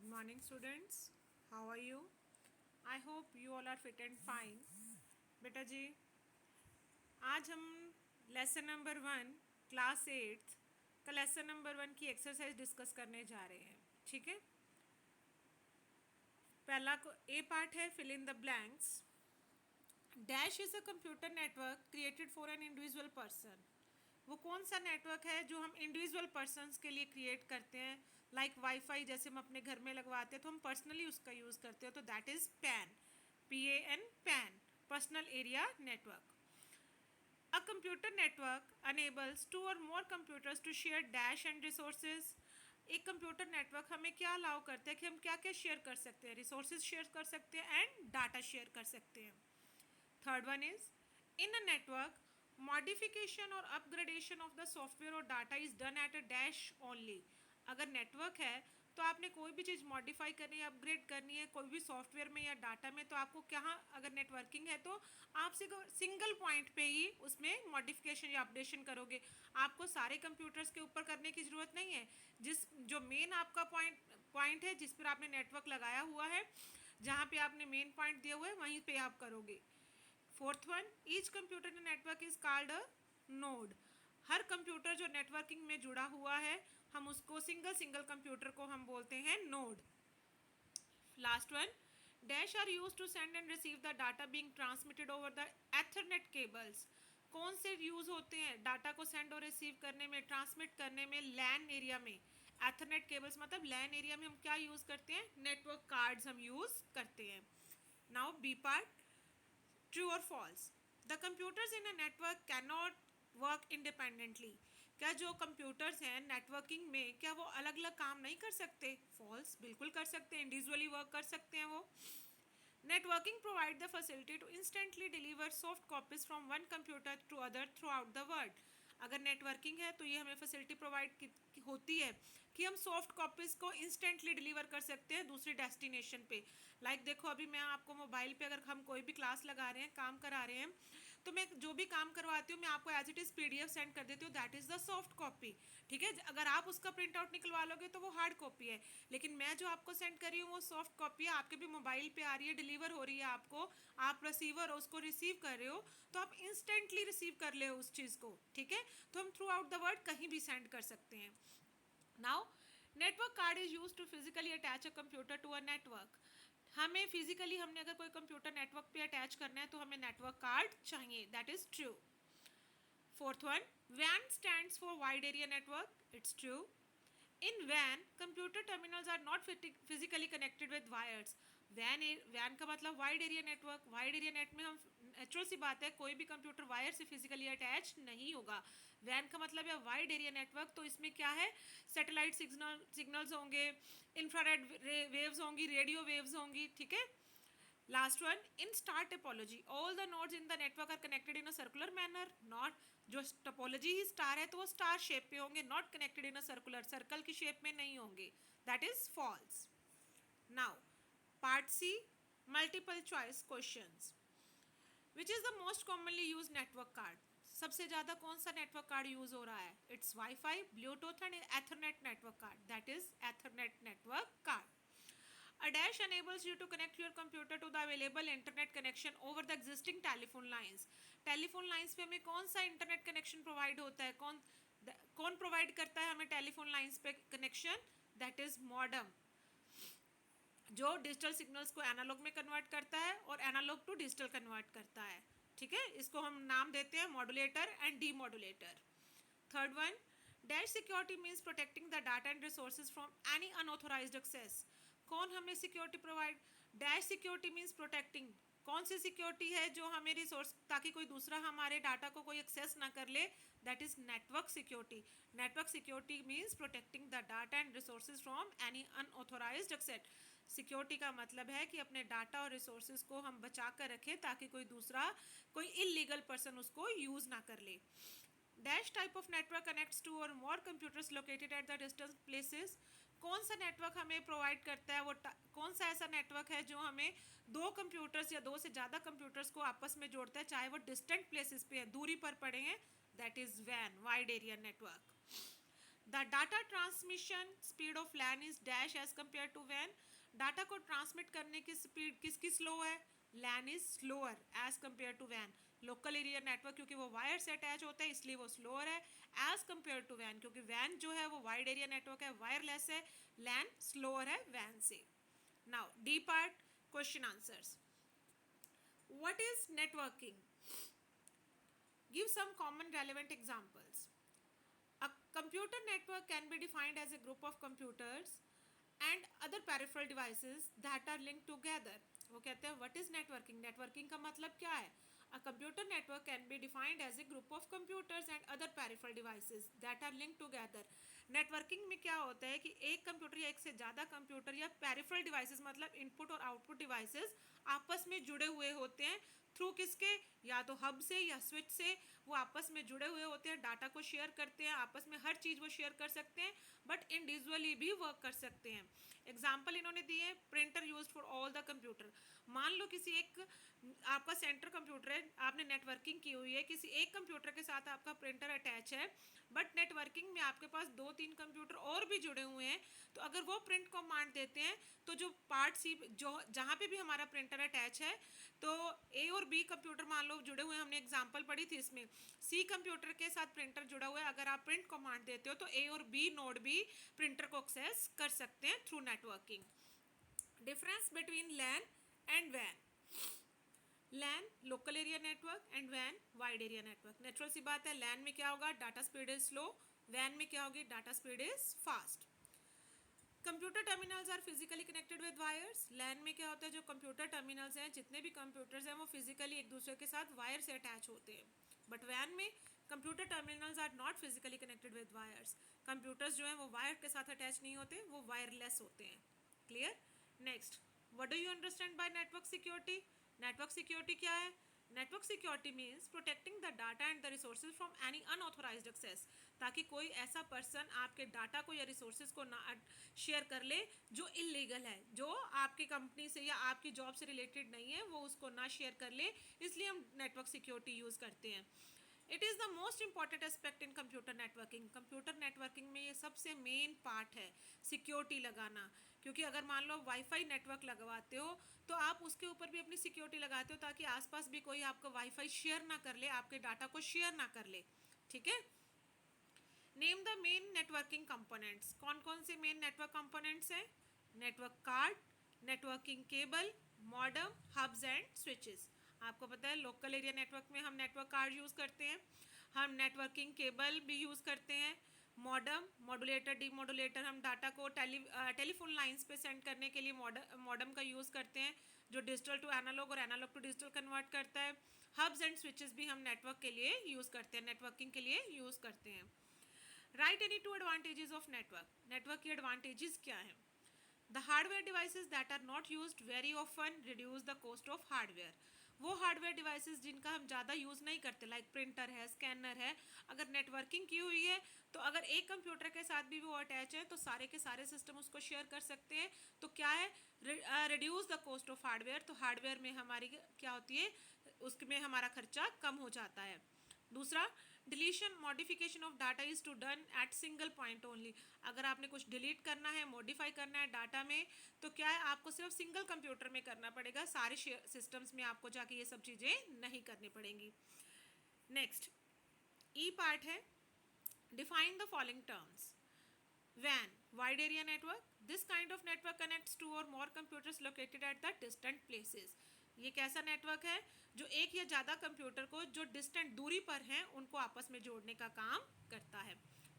Good morning, students. How are you? I hope you all are fit and fine. बेटा जी, आज हम lesson number 1 class 8 का lesson number 1 की exercise discuss करने जा रहे हैं. ठीक है. पहला को ए पार्ट है fill in the blanks. Dash is a computer network created for an individual person. वो कौन सा नेटवर्क है जो हम इंडिविजुअल पर्सनस के लिए क्रिएट करते हैं, लाइक वाईफाई जैसे हम अपने घर में लगवाते हैं तो हम पर्सनली उसका यूज़ करते हो, तो that is pan. PAN, pan, personal area network. A computer network enables two or more computers to share dash and resources. एक कंप्यूटर नेटवर्क हमें क्या अलाउ करते हैं कि हम क्या क्या शेयर कर सकते हैं, रिसोर्सेज शेयर कर सकते हैं एंड डाटा शेयर कर सकते हैं. Third one is, in a network, modification or upgradation of the software or data is done at a dash only. अगर नेटवर्क है तो आपने कोई भी चीज़ मॉडिफाई करनी है, अपग्रेड करनी है कोई भी सॉफ्टवेयर में या डाटा में, तो आपको क्या, अगर नेटवर्किंग है तो आप सिंगल पॉइंट पे ही उसमें मॉडिफिकेशन या अपडेशन करोगे. आपको सारे कंप्यूटर्स के ऊपर करने की ज़रूरत नहीं है. जो मेन आपका पॉइंट है जिस पर आपने नेटवर्क लगाया हुआ है, जहाँ पे आपने मेन पॉइंट दिया हुआ है वहीं पे आप करोगे. Fourth one, each computer in network is called a node. Her computer जो नेटवर्किंग में जुड़ा हुआ है हम उसको सिंगल कंप्यूटर को हम बोलते हैं node. Last one, dash are use to send and receive the data being transmitted over the ethernet cables. कौन से यूज होते हैं डाटा को सेंड और रिसीव करने में, ट्रांसमिट करने में? लैन एरिया में. एथरनेट केबल्स मतलब लैन एरिया में हम क्या यूज करते हैं, नेटवर्क कार्ड्स हम यूज करते हैं. नाउ बी पार्ट, ट्रू और false. The computers in a network can not work independently. क्या जो कंप्यूटर्स हैं नेटवर्किंग में क्या वो अलग अलग काम नहीं कर सकते? फॉल्स, बिल्कुल कर सकते हैं, इंडिविजुअली वर्क कर सकते हैं वो. Networking provide the facility to instantly deliver soft copies from one computer to other throughout the world. अगर नेटवर्किंग है तो ये हमें फैसिलिटी प्रोवाइड होती है कि हम सॉफ्ट कॉपीज़ को इंस्टेंटली डिलीवर कर सकते हैं दूसरी डेस्टिनेशन पे. लाइक देखो, अभी मैं आपको मोबाइल पे अगर हम कोई भी क्लास लगा रहे हैं, काम करा रहे हैं, तो मैं जो भी काम करवाती हूँ मैं आपको as it is PDF send कर देती हूँ, that is the soft copy. ठीक है. अगर आप उसका प्रिंट आउट निकलवा लोगे तो वो हार्ड कॉपी है, लेकिन मैं जो आपको सेंड कर रही हूँ वो सॉफ्ट कॉपी है, आपके भी मोबाइल पे आ रही है, डिलीवर हो रही है आपको, आप रिसीवर हो, उसको रिसीव कर रहे हो, तो आप इंस्टेंटली रिसीव कर ले उस चीज़ को. ठीक है. तो हम थ्रू आउट द वर्ल्ड कहीं भी सेंड कर सकते हैं. Now, network card is use to physically attach a computer to a network. हमें फिजिकली हमने अगर कोई कंप्यूटर नेटवर्क पे अटैच करना है तो हमें नेटवर्क कार्ड चाहिए, that is true. Fourth one, WAN stands for Wide Area Network. It's true. In WAN, computer terminals are not physically connected with wires. WAN का मतलब wide area network. Wide area net में हम, natural सी बात है, कोई भी computer wire से physically attach नहीं होगा. WAN का मतलब है वाइड एरिया नेटवर्क, तो इसमें क्या है, सैटेलाइट सिग्नल्स होंगे, इंफ्रारेड वेव्स होंगी, रेडियो वेव्स होंगी. ठीक है. Last one, in star topology all the nodes in the network are connected in a circular manner. Not, जो टोपोलॉजी ही स्टार है तो वो स्टार शेप पे होंगे, not connected in a circular, circle की शेप में नहीं होंगे, that is false. Now part C, multiple choice questions. Which is the most commonly use network card. सबसे ज़्यादा कौन सा नेटवर्क कार्ड यूज हो रहा है? It's wifi, Bluetooth and Ethernet network card, that is Ethernet network card. A dash enables you to connect your computer to the available internet connection over the existing telephone lines. Telephone lines पे हमें कौन सा internet connection provide होता है? कौन provide करता है हमें टेलीफोन लाइंस पे कनेक्शन? दैट इज मॉडम, जो डिजिटल सिग्नल्स को एनालॉग में कन्वर्ट करता है और एनालॉग टू डिजिटल कन्वर्ट करता है. ठीक है. इसको हम नाम देते हैं modulator and demodulator. Third one, dash security means protecting the data and resources from any unauthorised access. कौन हमें security provide, dash security means protecting. कौन सी सिक्योरिटी है जो हमें रिसोर्स, ताकि कोई दूसरा हमारे डाटा को कोई एक्सेस ना कर ले, that is network security. Network security means protecting the data and resources from any unauthorised access. Security का मतलब है कि अपने डाटा और रिसोर्सेज को हम बचा कर रखें ताकि कोई दूसरा, कोई इलीगल पर्सन उसको यूज़ ना कर ले. Dash type of network connects two और more computers located at the distance places. कौन सा नेटवर्क हमें प्रोवाइड करता है, वो कौन सा ऐसा नेटवर्क है जो हमें दो कंप्यूटर्स या दो से ज़्यादा कंप्यूटर्स को आपस में जोड़ता है, चाहे वो डिस्टेंट प्लेसेस पे है, दूरी पर पड़े हैं, that is WAN, wide area network. The data transmission speed of LAN is dash as compare to वैन. डाटा को ट्रांसमिट करने की स्पीड किसकी स्लो है? LAN is slower as compare to वैन. लोकल एरिया नेटवर्क क्योंकि वो वायर से अटैच होता है इसलिए वो स्लोअर है एज कम्पेयर टू वैन, क्योंकि वैन जो है वो वाइड एरिया नेटवर्क है, वायरलेस है. लैन स्लोअर है वैन से. Now the part, question answers. What is networking? Give some common relevant examples. A computer network can be defined as a group of computers and other peripheral devices that are linked together. वो कहते हैं what is networking? Networking का मतलब क्या है? A computer network can be defined as a group of computers and other peripheral devices that are linked together. Networking में क्या होता है कि एक कंप्यूटर या एक से ज़्यादा कंप्यूटर या पेरिफेरल डिवाइसेस मतलब इनपुट और आउटपुट डिवाइसेस आपस में जुड़े हुए होते हैं थ्रू किसके? या तो हब से या स्विच से. वो आपस में जुड़े हुए होते हैं, डाटा को शेयर करते हैं, आपस में हर चीज़ वो शेयर कर सकते हैं, बट इंडिविजुअली भी वर्क कर सकते हैं. एग्जाम्पल इन्होंने दिए, printer use for all the computer. मान लो किसी एक आपका सेंटर कंप्यूटर है, आपने नेटवर्किंग की हुई है, किसी एक कंप्यूटर के साथ आपका प्रिंटर अटैच है, बट नेटवर्किंग में आपके पास 2-3 कंप्यूटर और भी जुड़े हुए हैं. तो अगर वो प्रिंट कमांड देते हैं तो जो पार्ट सी जो जहाँ पे भी हमारा प्रिंटर अटैच है, तो ए और बी कंप्यूटर मान लो जुड़े हुए हैं, हमने एग्जांपल पढ़ी थी इसमें. सी कंप्यूटर के साथ प्रिंटर जुड़ा हुआ है, अगर आप प्रिंट कमांड देते हो तो ए और बी नोड भी प्रिंटर को एक्सेस कर सकते हैं through networking. Difference between LAN and when. LAN local area network and when wide area network. Natural सी बात है, लैन में क्या होगा? Data speed is slow. Van में क्या होगी? Data speed is fast. Computer terminals are physically connected with wires. लैन में क्या होता है? जो कंप्यूटर टर्मिनल्स हैं, जितने भी कंप्यूटर्स हैं, वो फिजिकली एक दूसरे के साथ वायर से अटैच होते हैं. बट वैन में computer terminals are not physically connected with wires. Computers जो हैं वो वायर के साथ अटैच नहीं होते, वो वायरलेस होते हैं. Clear? Next, what do you understand by network security? Network security क्या है? Network security means protecting the data and the resources from any unauthorised access. ताकि कोई ऐसा पर्सन आपके डाटा को या रिसोर्सेज को ना शेयर कर ले जो इलीगल है, जो आपकी कंपनी से या आपकी जॉब से रिलेटेड नहीं है, वो उसको ना शेयर कर ले. इसलिए हम नेटवर्क सिक्योरिटी यूज़ करते हैं. It is the most important aspect in computer networking. Computer networking में ये सबसे मेन पार्ट है सिक्योरिटी लगाना. क्योंकि अगर मान लो वाईफाई नेटवर्क लगवाते हो तो आप उसके ऊपर भी अपनी सिक्योरिटी लगाते हो ताकि आसपास भी कोई आपका वाईफाई शेयर ना कर ले, आपके डाटा को शेयर ना कर ले. ठीक है? Name the main networking components. कौन कौन से मेन नेटवर्क कंपोनेंट्स हैं? Network card, networking cable, modem, hubs and switches. आपको पता है लोकल एरिया नेटवर्क में हम नेटवर्क कार्ड यूज़ करते हैं, हम नेटवर्किंग केबल भी यूज़ करते हैं, मॉडेम, मॉडुलेटर, डीमॉडुलेटर, हम डाटा को टेलीफोन लाइंस पे सेंड करने के लिए मॉडेम का यूज़ करते हैं जो डिजिटल टू एनालॉग और एनालॉग टू डिजिटल कन्वर्ट करता है. हब्स एंड स्विचेस भी हम नेटवर्क के लिए यूज़ करते हैं, नेटवर्किंग के लिए यूज़ करते हैं. Right any two advantages of network. Network की एडवांटेजेस क्या हैं? The hardware devices that are not used very often reduce the cost of hardware. वो हार्डवेयर डिवाइसेस जिनका हम ज़्यादा यूज़ नहीं करते, लाइक प्रिंटर है, स्कैनर है, अगर नेटवर्किंग की हुई है तो अगर एक कंप्यूटर के साथ भी वो अटैच है तो सारे के सारे सिस्टम उसको शेयर कर सकते हैं. तो क्या है? Reduce the cost of hardware. तो हार्डवेयर में हमारी क्या होती है? उसमें हमारा खर्चा कम हो जाता है. दूसरा, deletion modification of data is to done at single point only. अगर आपने कुछ डिलीट करना है, मॉडिफाई करना है डाटा में, तो क्या है? आपको सिर्फ सिंगल कंप्यूटर में करना पड़ेगा, सारे सिस्टम्स में आपको जाके ये सब चीज़ें नहीं करनी पड़ेंगी. नेक्स्ट, ई पार्ट है, define the following terms. WAN, wide area network. This kind of network connects two or more computers located at the distant places. ये कैसा नेटवर्क है? जो एक या ज़्यादा कंप्यूटर को जो डिस्टेंट दूरी पर हैं उनको आपस में जोड़ने का काम करता है.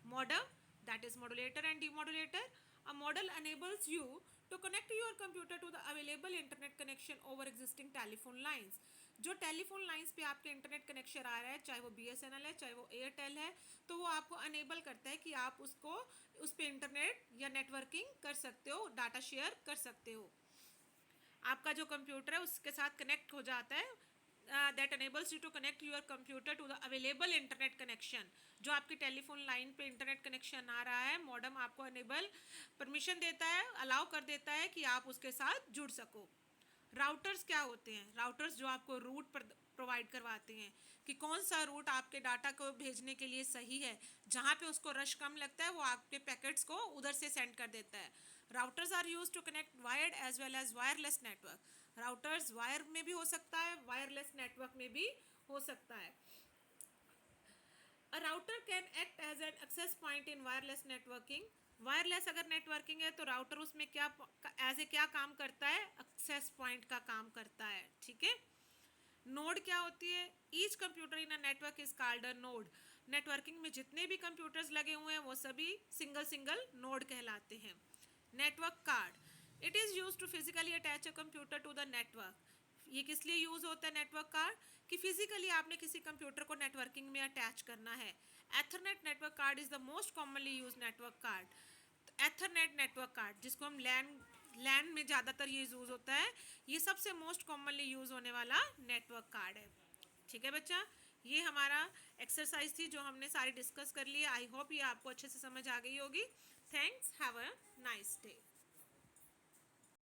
Modem, that is modulator and demodulator. A model enables you to connect your computer to the available internet connection over existing telephone lines. जो टेलीफोन लाइंस पे आपके इंटरनेट कनेक्शन आ रहा है, चाहे वो BSNL है, चाहे वो एयरटेल है, तो वो आपको अनेबल करता है कि आप उसको उस पर इंटरनेट या नेटवर्किंग कर सकते हो, डाटा शेयर कर सकते हो. आपका जो कंप्यूटर है उसके साथ कनेक्ट हो जाता है. That enables you to connect your computer to the available internet connection. जो आपकी टेलीफोन लाइन पे इंटरनेट कनेक्शन आ रहा है, मॉडेम आपको अनेबल परमिशन देता है, अलाउ कर देता है कि आप उसके साथ जुड़ सको. राउटर्स क्या होते हैं? राउटर्स जो आपको रूट प्रोवाइड करवाते हैं कि कौन सा रूट आपके डाटा को भेजने के लिए सही है, जहाँ पे उसको रश कम लगता है वो आपके पैकेट्स को उधर से सेंड कर देता है। Routers are use to connect wired as well as wireless network. Routers wire में भी हो सकता है, वायरलेस नेटवर्क में भी हो सकता है। A router can act as an access point in wireless networking. Wireless अगर नेटवर्किंग है तो राउटर उसमें क्या एज ए क्या काम करता है, एक्सेस पॉइंट का काम करता है, ठीक है। नोड क्या होती है, each computer in a network is called a node. Networking में जितने भी कंप्यूटर्स लगे हुए हैं वो सभी सिंगल सिंगल नोड कहलाते हैं। Network card, it is use to physically attach a computer to the network. ये किस लिए यूज होता है नेटवर्क कार्ड, कि फिजिकली आपने किसी कंप्यूटर को नेटवर्किंग में अटैच करना है। Ethernet network card is the most commonly use network card. Ethernet network card जिसको हम लैन में ज़्यादातर ये यूज़ होता है, ये सबसे मोस्ट कॉमनली यूज़ होने वाला नेटवर्क कार्ड है, ठीक है बच्चा। ये हमारा एक्सरसाइज थी जो हमने सारी डिस्कस कर ली है। आई होप ये आपको अच्छे से समझ आ गई होगी। Thanks, have a nice day.